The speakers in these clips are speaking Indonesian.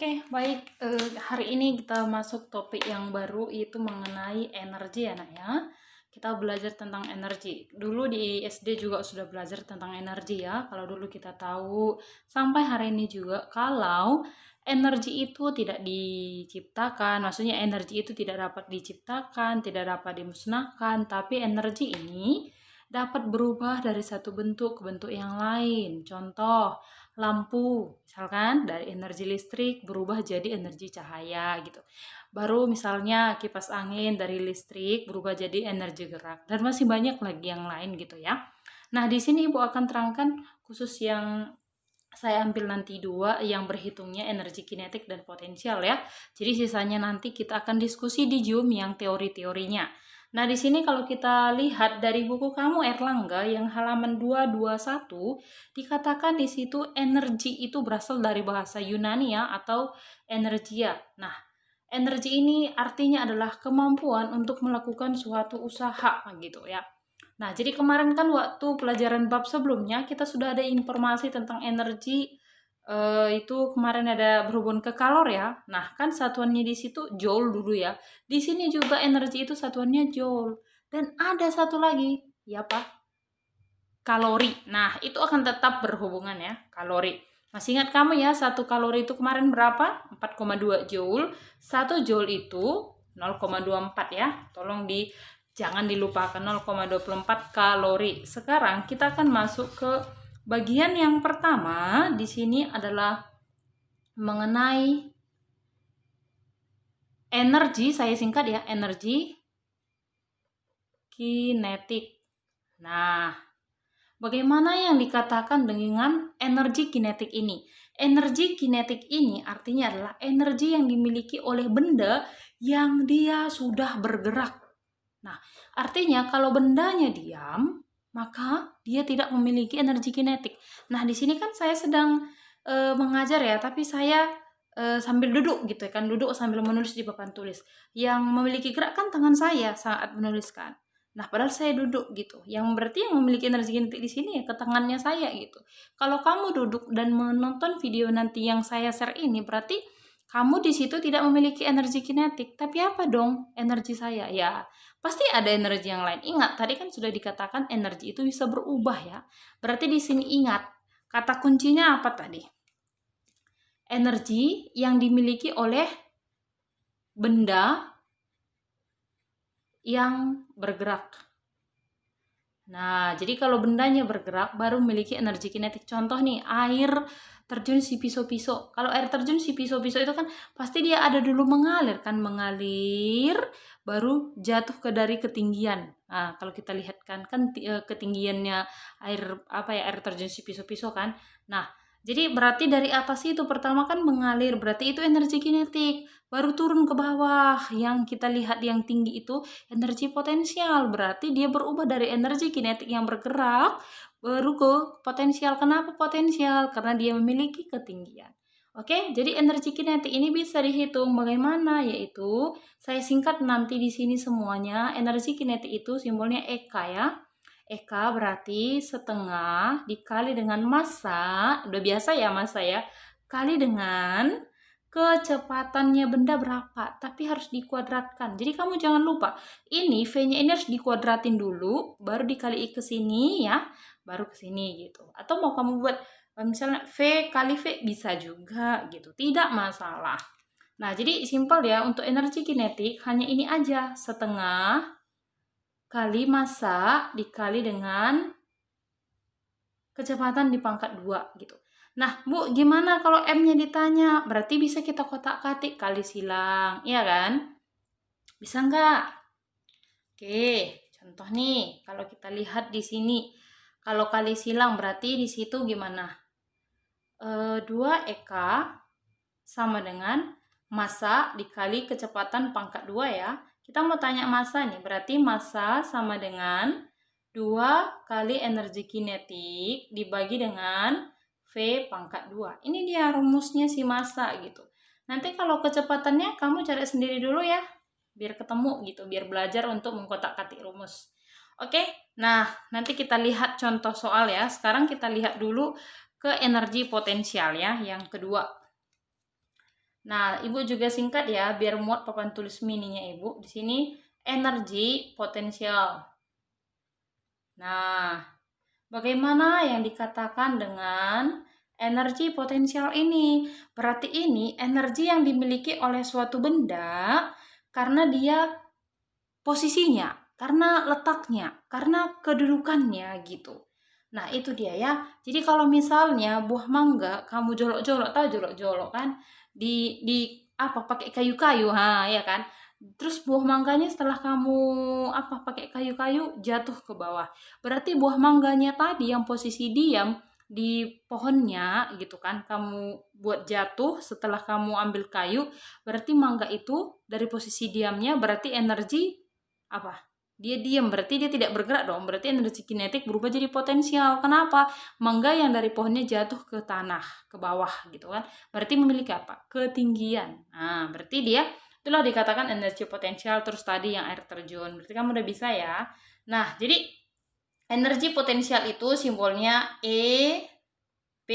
Oke, baik. Hari ini kita masuk topik yang baru, yaitu mengenai energi ya, Nak ya. Kita belajar tentang energi. Dulu di SD juga sudah belajar tentang energi ya. Kalau dulu kita tahu, sampai hari ini juga, kalau energi itu tidak diciptakan, maksudnya energi itu tidak dapat diciptakan, tidak dapat dimusnahkan, tapi energi ini dapat berubah dari satu bentuk ke bentuk yang lain. Contoh, lampu, misalkan dari energi listrik berubah jadi energi cahaya gitu. Baru misalnya kipas angin dari listrik berubah jadi energi gerak, dan masih banyak lagi yang lain gitu ya. Nah, di sini Ibu akan terangkan khusus yang saya ambil nanti dua yang berhitungnya energi kinetik dan potensial ya. Jadi sisanya nanti kita akan diskusi di Zoom yang teori-teorinya. Nah, di sini kalau kita lihat dari buku kamu Erlangga yang halaman 221, dikatakan di situ energi itu berasal dari bahasa Yunani ya, atau energia. Nah, energi ini artinya adalah kemampuan untuk melakukan suatu usaha gitu ya. Nah, jadi kemarin kan waktu pelajaran bab sebelumnya kita sudah ada informasi tentang energi, itu kemarin ada berhubung ke kalor ya. Nah, kan satuannya di situ joule dulu ya. Di sini juga energi itu satuannya joule. Dan ada satu lagi, ya Pak, kalori. Nah, itu akan tetap berhubungan ya, kalori. Masih ingat kamu ya, satu kalori itu kemarin berapa? 4,2 joule. 1 joule itu 0,24 ya. Tolong jangan dilupakan, 0,24 kalori. Sekarang kita akan masuk ke bagian yang pertama. Di sini adalah mengenai energi, saya singkat ya, energi kinetik. Nah, bagaimana yang dikatakan dengan energi kinetik ini? Energi kinetik ini artinya adalah energi yang dimiliki oleh benda yang dia sudah bergerak. Nah, artinya kalau bendanya diam, maka dia tidak memiliki energi kinetik. Nah, di sini kan saya sedang mengajar ya, tapi saya sambil duduk gitu kan, duduk sambil menulis di papan tulis. Yang memiliki gerak kan tangan saya saat menuliskan. Nah, padahal saya duduk gitu. Yang berarti yang memiliki energi kinetik di sini ya ke tangannya saya gitu. Kalau kamu duduk dan menonton video nanti yang saya share ini, berarti kamu di situ tidak memiliki energi kinetik. Tapi apa dong energi saya? Ya, pasti ada energi yang lain. Ingat, tadi kan sudah dikatakan energi itu bisa berubah ya. Berarti di sini ingat, kata kuncinya apa tadi? Energi yang dimiliki oleh benda yang bergerak. Nah, jadi kalau bendanya bergerak baru memiliki energi kinetik. Contoh nih, air terjun si piso-piso. Kalau air terjun si piso-piso itu kan pasti dia ada dulu mengalir kan, mengalir baru jatuh ke dari ketinggian. Nah, kalau kita lihat kan ketinggiannya air terjun si piso-piso kan. Nah, jadi berarti dari atas itu pertama kan mengalir, berarti itu energi kinetik. Baru turun ke bawah, yang kita lihat yang tinggi itu energi potensial. Berarti dia berubah dari energi kinetik yang bergerak baru ke potensial. Kenapa potensial? Karena dia memiliki ketinggian. Oke, jadi energi kinetik ini bisa dihitung bagaimana, yaitu saya singkat nanti di sini semuanya. Energi kinetik itu simbolnya EK ya. EK berarti setengah dikali dengan massa, udah biasa ya massa ya, kali dengan kecepatannya benda berapa, tapi harus dikuadratkan. Jadi kamu jangan lupa, ini V-nya ini harus dikuadratin dulu, baru dikali ke sini ya, baru ke sini gitu. Atau mau kamu buat misalnya V kali V bisa juga gitu, tidak masalah. Nah, jadi simpel ya, untuk energi kinetik hanya ini aja, setengah kali massa dikali dengan kecepatan di pangkat 2 gitu. Nah, Bu, gimana kalau M-nya ditanya? Berarti bisa kita kotak-katik kali silang, iya kan? Bisa nggak? Oke, contoh nih, kalau kita lihat di sini, kalau kali silang berarti di situ gimana? 2 EK sama dengan massa dikali kecepatan pangkat 2 ya. Kita mau tanya massa nih, berarti massa sama dengan 2 kali energi kinetik dibagi dengan V pangkat 2. Ini dia rumusnya si massa gitu. Nanti kalau kecepatannya kamu cari sendiri dulu ya, biar ketemu gitu, biar belajar untuk mengkotak-katik rumus. Oke, nah nanti kita lihat contoh soal ya. Sekarang kita lihat dulu ke energi potensial ya, yang kedua. Nah, Ibu juga singkat ya, biar muat papan tulis mininya Ibu. Di sini energi potensial. Nah, bagaimana yang dikatakan dengan energi potensial ini? Berarti ini energi yang dimiliki oleh suatu benda karena dia posisinya, karena letaknya, karena kedudukannya gitu. Nah, itu dia ya. Jadi kalau misalnya buah mangga kamu jolok-jolok, tahu jolok-jolok kan? Di apa pakai kayu-kayu, ya kan? Terus buah mangganya setelah kamu apa pakai kayu-kayu jatuh ke bawah. Berarti buah mangganya tadi yang posisi diam di pohonnya gitu kan, kamu buat jatuh setelah kamu ambil kayu, berarti mangga itu dari posisi diamnya berarti energi apa? Dia diam, berarti dia tidak bergerak dong. Berarti energi kinetik berubah jadi potensial. Kenapa? Mangga yang dari pohonnya jatuh ke tanah, ke bawah gitu kan. Berarti memiliki apa? Ketinggian. Nah, berarti dia itulah dikatakan energi potensial. Terus tadi yang air terjun. Berarti kamu udah bisa ya. Nah, jadi energi potensial itu simbolnya EP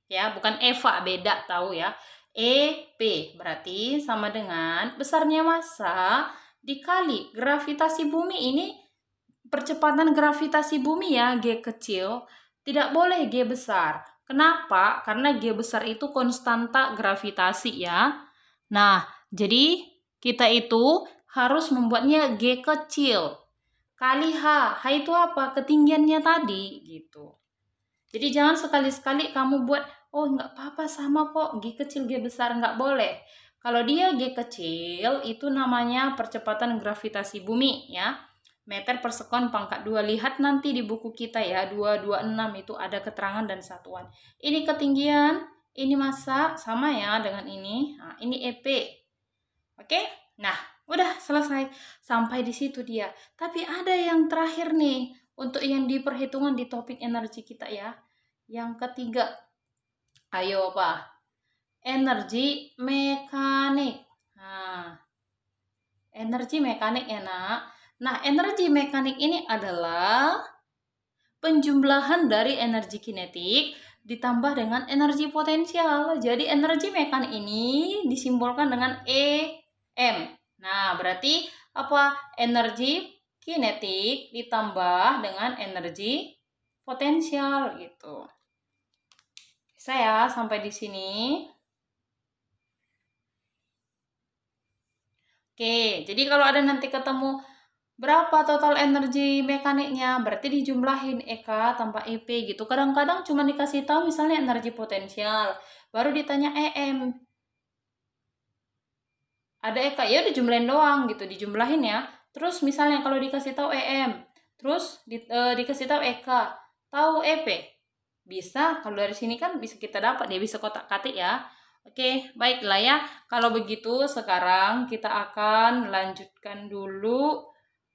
ya, bukan Eva, beda tahu ya. EP berarti sama dengan besarnya massa dikali gravitasi bumi. Ini percepatan gravitasi bumi ya, G kecil, tidak boleh G besar. Kenapa? Karena G besar itu konstanta gravitasi ya. Nah, jadi kita itu harus membuatnya G kecil kali H. H itu apa? Ketinggiannya tadi gitu. Jadi jangan sekali-sekali kamu buat, oh nggak apa-apa sama kok, G kecil G besar, nggak boleh. Kalau dia G kecil, itu namanya percepatan gravitasi bumi ya. Meter per sekon pangkat 2. Lihat nanti di buku kita ya, 226 itu ada keterangan dan satuan. Ini ketinggian, ini massa, sama ya dengan ini. Nah, ini EP. Oke? Nah, udah selesai. Sampai di situ dia. Tapi ada yang terakhir nih, untuk yang diperhitungan di topik energi kita ya. Yang ketiga. Ayo apa? Energi mekanik. Nah, energi mekanik ya nak. Nah, energi mekanik ini adalah penjumlahan dari energi kinetik ditambah dengan energi potensial. Jadi energi mekanik ini disimbolkan dengan EM. Nah, berarti apa? Energi kinetik ditambah dengan energi potensial gitu. Saya sampai di sini. Oke, jadi kalau ada nanti ketemu berapa total energi mekaniknya, berarti dijumlahin EK tanpa EP gitu. Kadang-kadang cuma dikasih tahu misalnya energi potensial, baru ditanya EM. Ada EK, ya dijumlahin doang gitu, dijumlahin ya. Terus misalnya kalau dikasih tahu EM, terus dikasih tahu EK, tahu EP. Bisa, kalau dari sini kan bisa kita dapat, dia bisa kotak-katik ya. Oke, baiklah ya. Kalau begitu sekarang kita akan lanjutkan dulu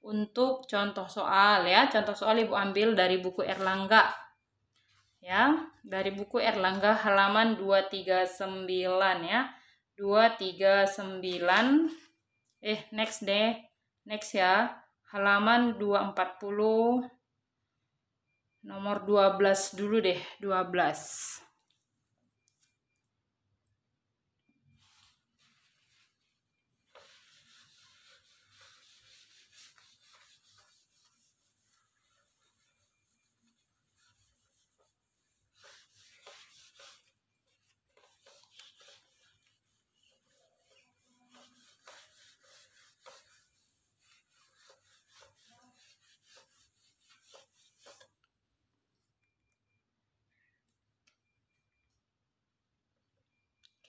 untuk contoh soal ya. Contoh soal Ibu ambil dari buku Erlangga. Ya, dari buku Erlangga halaman 239 ya. 239. Next deh. Next ya. Halaman 240. Nomor 12 dulu deh, 12.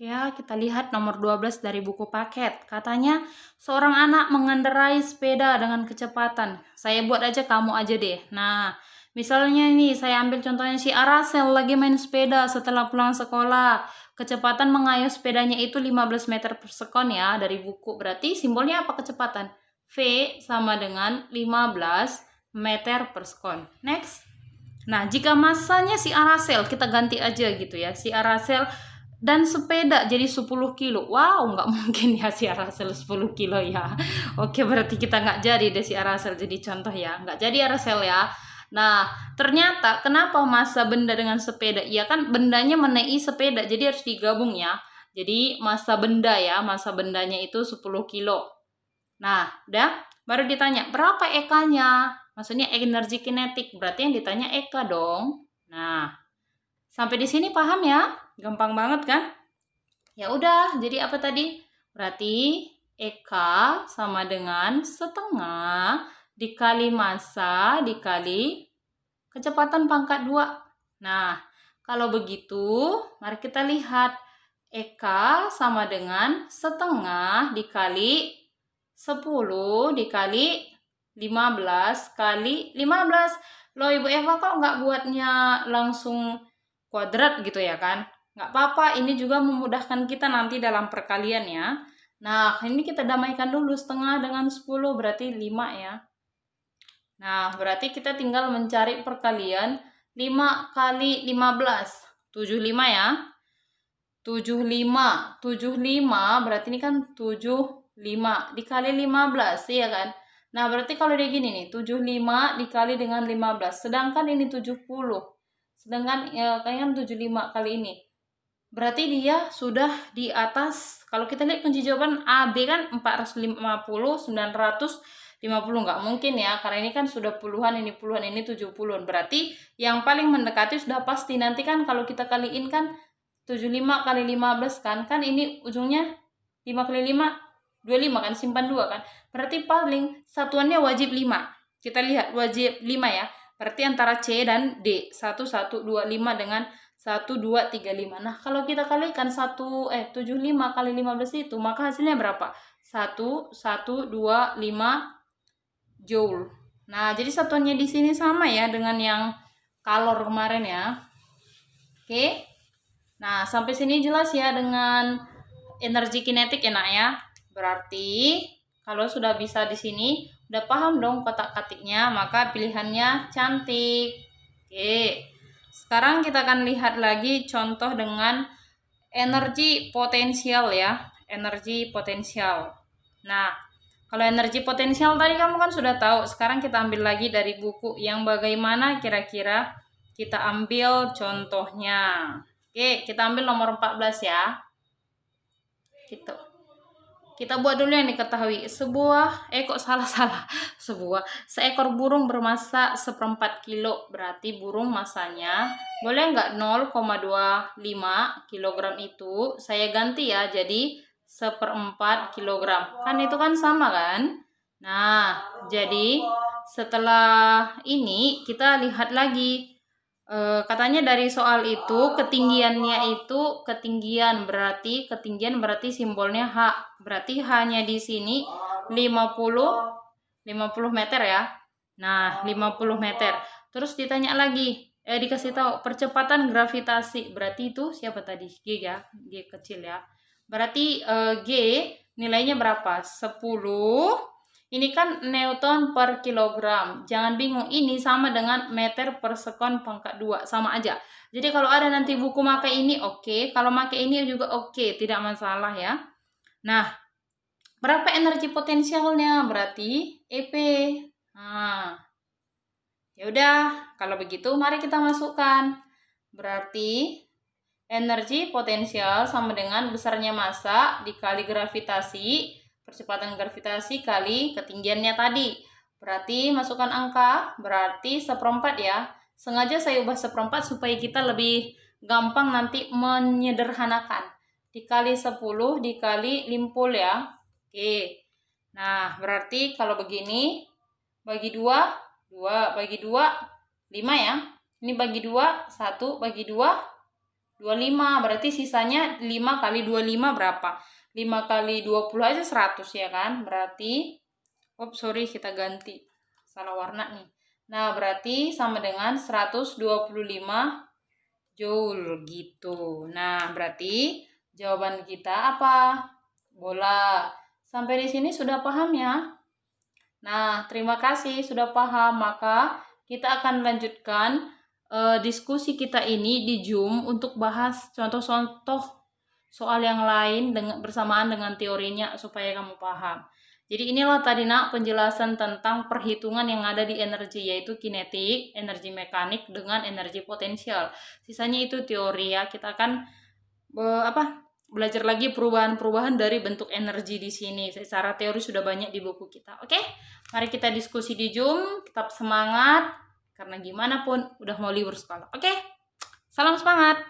Ya, kita lihat nomor 12 dari buku paket. Katanya, seorang anak mengendarai sepeda dengan kecepatan. Saya buat aja, kamu aja deh. Nah, misalnya nih, saya ambil contohnya si Arasel lagi main sepeda setelah pulang sekolah. Kecepatan mengayuh sepedanya itu 15 meter per sekon ya, dari buku. Berarti simbolnya apa kecepatan? V sama dengan 15 meter per sekon. Next. Nah, jika massanya si Arasel, kita ganti aja gitu ya. Si Arasel dan sepeda jadi 10 kilo. Wow, nggak mungkin ya si Arasel 10 kilo ya. Oke, berarti kita nggak jadi deh si Arasel jadi contoh ya. Nggak jadi Arasel ya. Nah, ternyata kenapa massa benda dengan sepeda? Iya kan bendanya menaiki sepeda, jadi harus digabung ya. Jadi massa benda ya, massa bendanya itu 10 kilo. Nah, udah. Baru ditanya, berapa EK-nya? Maksudnya energi kinetik. Berarti yang ditanya EK dong. Nah, sampai di sini paham ya? Gampang banget kan? Ya udah, jadi apa tadi? Berarti EK sama dengan setengah dikali massa dikali kecepatan pangkat 2. Nah, kalau begitu, mari kita lihat. EK sama dengan setengah dikali 10 dikali 15 kali 15. Loh, Ibu Eva kok nggak buatnya langsung kuadrat gitu ya kan? Nggak apa-apa, ini juga memudahkan kita nanti dalam perkalian ya. Nah, ini kita damaikan dulu, setengah dengan 10 berarti 5 ya. Nah, berarti kita tinggal mencari perkalian 5 kali 15. 75 ya. 75 berarti ini kan 75 dikali 15 ya kan. Nah, berarti kalau dia gini nih, 75 dikali dengan 15. Sedangkan ini 70. Sedangkan ya kayaknya 75 kali ini. Berarti dia sudah di atas, kalau kita lihat kunci jawaban A, B kan 450, 950. Nggak mungkin ya, karena ini kan sudah puluhan, ini 70-an. Berarti yang paling mendekati sudah pasti. Nanti kan kalau kita kaliin kan 75 kali 15 kan ini ujungnya 5 kali 5 25 kan, simpan 2 kan, berarti paling satuannya wajib 5. Kita lihat wajib 5 ya, berarti antara C dan D 1125 dengan 1235. Nah, kalau kita kalikan 75 kali 15 itu, maka hasilnya berapa? 1125 joule. Nah, jadi satuannya di sini sama ya dengan yang kalor kemarin ya. Oke. Nah, sampai sini jelas ya dengan energi kinetik ya nak ya. Berarti kalau sudah bisa di sini, udah paham dong kotak-katiknya, maka pilihannya cantik. Oke. Sekarang kita akan lihat lagi contoh dengan energi potensial ya. Energi potensial. Nah, kalau energi potensial tadi kamu kan sudah tahu. Sekarang kita ambil lagi dari buku yang bagaimana kira-kira kita ambil contohnya. Oke, kita ambil nomor 14 ya. Gitu. Kita buat dulu yang diketahui. Seekor burung bermassa 1/4 kilo. Berarti burung masanya boleh nggak 0,25 kilogram itu saya ganti ya jadi 1/4 kilogram. Kan itu kan sama kan? Nah, jadi setelah ini kita lihat lagi. Katanya dari soal itu ketinggian berarti simbolnya H. Berarti H-nya di sini 50 meter ya. Nah, 50 meter. Terus ditanya lagi, dikasih tahu percepatan gravitasi. Berarti itu siapa tadi? G ya, G kecil ya. Berarti G nilainya berapa? 10. Ini kan Newton per kilogram. Jangan bingung, ini sama dengan meter per sekon pangkat 2. Sama aja. Jadi kalau ada nanti buku pakai ini, oke. Kalau pakai ini juga oke. Tidak masalah ya. Nah, berapa energi potensialnya? Berarti EP. Nah, ya udah. Kalau begitu, mari kita masukkan. Berarti energi potensial sama dengan besarnya massa dikali gravitasi. Percepatan gravitasi kali ketinggiannya tadi. Berarti masukkan angka, berarti 1/4 ya. Sengaja saya ubah 1/4 supaya kita lebih gampang nanti menyederhanakan. Dikali 10 dikali limpul ya. Oke. Nah, berarti kalau begini, bagi 2, 2, bagi 2, 5 ya. Ini bagi 2, 1, bagi 2, 25. Berarti sisanya 5 kali 25 berapa? 5 kali 20 aja 100 ya kan. Berarti kita ganti salah warna nih. Nah, berarti sama dengan 125 joule gitu. Nah, berarti jawaban kita apa? Bola. Sampai di sini sudah paham ya? Nah, terima kasih sudah paham. Maka kita akan lanjutkan diskusi kita ini di Zoom untuk bahas contoh-contoh soal yang lain bersamaan dengan teorinya supaya kamu paham. Jadi inilah tadi nak penjelasan tentang perhitungan yang ada di energi, yaitu kinetik, energi mekanik dengan energi potensial. Sisanya itu teori ya. Kita akan belajar lagi perubahan-perubahan dari bentuk energi di sini. Secara teori sudah banyak di buku kita. Oke, mari kita diskusi di Zoom. Tetap semangat, karena gimana pun udah mau libur sekolah. Oke, salam semangat.